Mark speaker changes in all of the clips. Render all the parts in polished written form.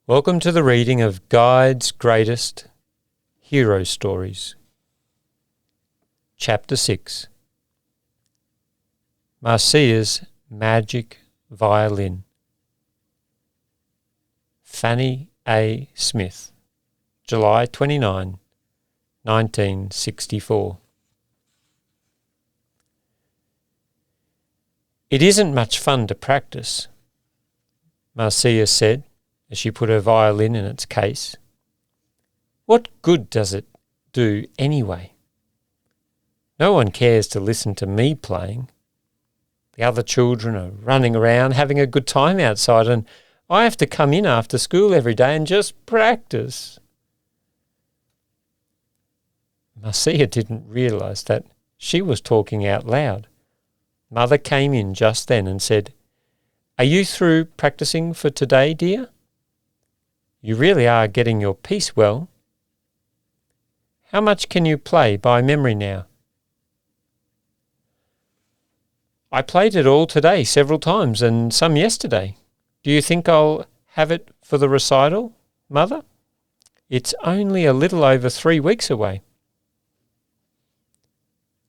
Speaker 1: Welcome to the reading of Guide's Greatest Hero Stories. Chapter 6. Marcia's Magic Violin. Fannie A. Smith, July 29, 1964. It isn't much fun to practice, Marcia said, as she put her violin in its case. What good does it do anyway? No one cares to listen to me playing. The other children are running around having a good time outside, and I have to come in after school every day and just practice. Marcia didn't realise that she was talking out loud. Mother came in just then and said, "Are you through practising for today, dear? You really are getting your piece well. How much can you play by memory now?" "I played it all today several times and some yesterday. Do you think I'll have it for the recital, Mother? It's only a little over 3 weeks away."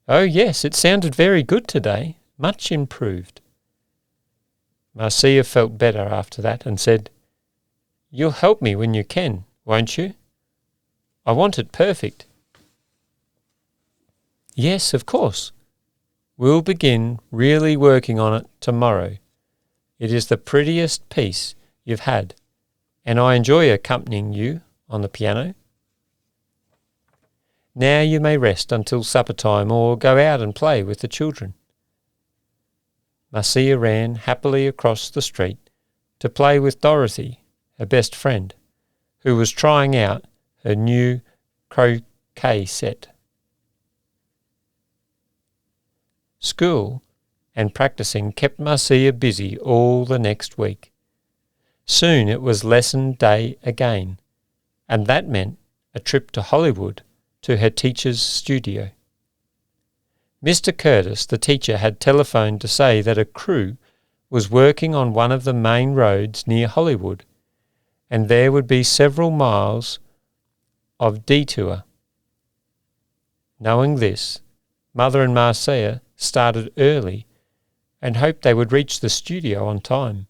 Speaker 1: "Oh yes, it sounded very good today, much improved." Marcia felt better after that and said, "You'll help me when you can, won't you? I want it perfect." "Yes, of course. We'll begin really working on it tomorrow. It is the prettiest piece you've had, and I enjoy accompanying you on the piano. Now you may rest until supper time or go out and play with the children." Marcia ran happily across the street to play with Dorothy, her best friend, who was trying out her new croquet set. School and practicing kept Marcia busy all the next week. Soon it was lesson day again, and that meant a trip to Hollywood to her teacher's studio. Mr. Curtis, the teacher, had telephoned to say that a crew was working on one of the main roads near Hollywood, and there would be several miles of detour. Knowing this, Mother and Marcia started early and hoped they would reach the studio on time.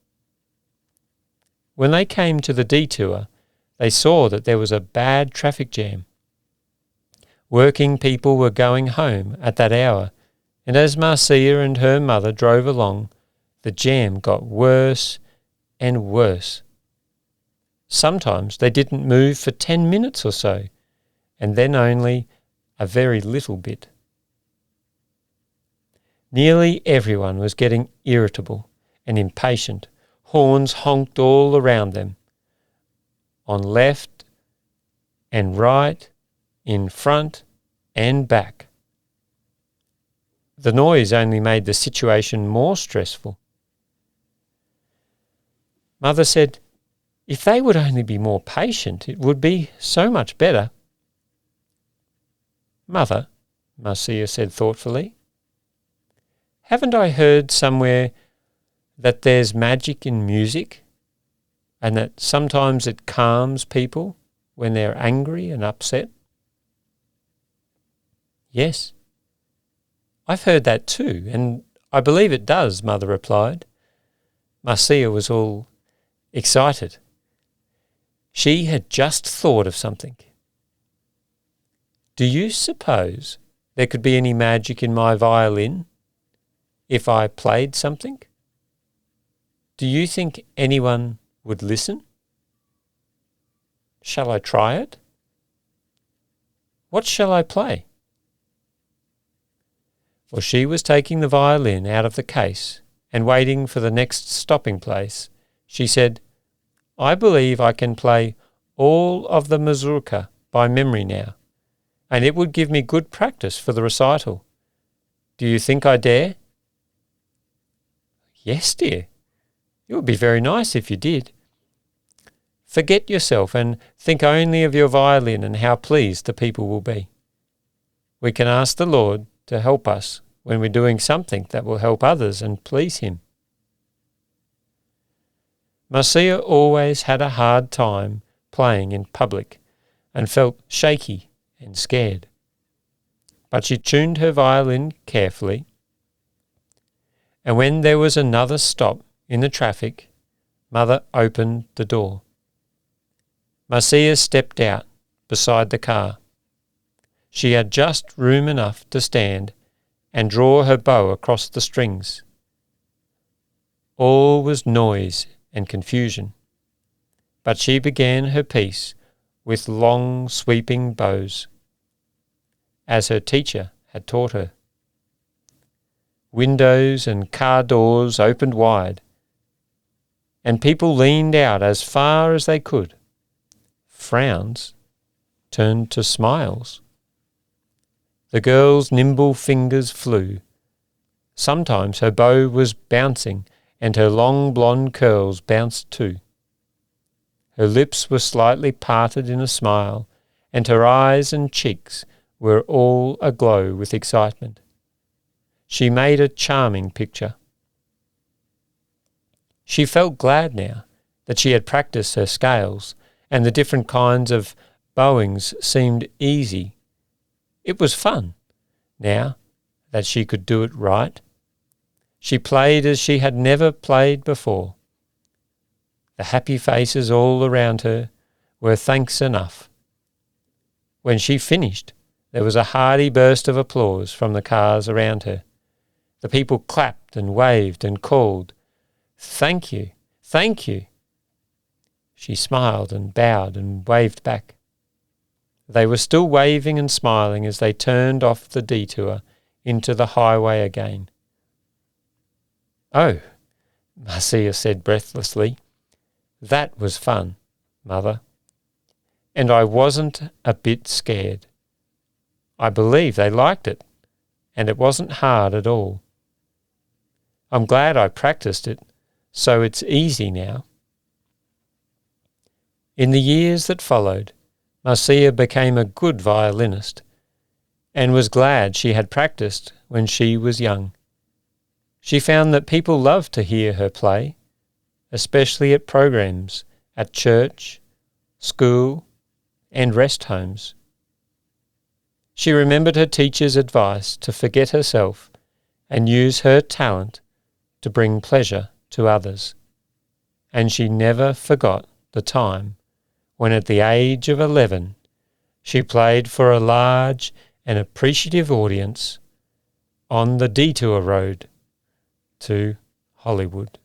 Speaker 1: When they came to the detour, they saw that there was a bad traffic jam. Working people were going home at that hour, and as Marcia and her mother drove along, the jam got worse and worse. Sometimes they didn't move for 10 minutes or so, and then only a very little bit. Nearly everyone was getting irritable and impatient. Horns honked all around them, on left and right, in front and back. The noise only made the situation more stressful. Mother said, "If they would only be more patient, it would be so much better." "Mother," Marcia said thoughtfully, "haven't I heard somewhere that there's magic in music, and that sometimes it calms people when they're angry and upset?" "Yes, I've heard that too, and I believe it does," Mother replied. Marcia was all excited. She had just thought of something. "Do you suppose there could be any magic in my violin if I played something? Do you think anyone would listen? Shall I try it? What shall I play?" For she was taking the violin out of the case and waiting for the next stopping place. She said, "I believe I can play all of the mazurka by memory now, and it would give me good practice for the recital. Do you think I dare?" "Yes, dear. It would be very nice if you did. Forget yourself and think only of your violin and how pleased the people will be. We can ask the Lord to help us when we're doing something that will help others and please Him." Marcia always had a hard time playing in public and felt shaky and scared. But she tuned her violin carefully, and when there was another stop in the traffic, Mother opened the door. Marcia stepped out beside the car. She had just room enough to stand and draw her bow across the strings. All was noise and confusion, but she began her piece with long sweeping bows, as her teacher had taught her. Windows and car doors opened wide, and people leaned out as far as they could. Frowns turned to smiles. The girl's nimble fingers flew. Sometimes her bow was bouncing, and her long blonde curls bounced too. Her lips were slightly parted in a smile, and her eyes and cheeks were all aglow with excitement. She made a charming picture. She felt glad now that she had practiced her scales, and the different kinds of bowings seemed easy. It was fun, now that she could do it right. She played as she had never played before. The happy faces all around her were thanks enough. When she finished, there was a hearty burst of applause from the cars around her. The people clapped and waved and called, "Thank you, thank you." She smiled and bowed and waved back. They were still waving and smiling as they turned off the detour into the highway again. "Oh," Marcia said breathlessly, "that was fun, Mother. And I wasn't a bit scared. I believe they liked it, and it wasn't hard at all. I'm glad I practiced it, so it's easy now." In the years that followed, Marcia became a good violinist, and was glad she had practiced when she was young. She found that people loved to hear her play, especially at programs at church, school, and rest homes. She remembered her teacher's advice to forget herself and use her talent to bring pleasure to others, and she never forgot the time when at the age of 11 she played for a large and appreciative audience on the detour road to Hollywood.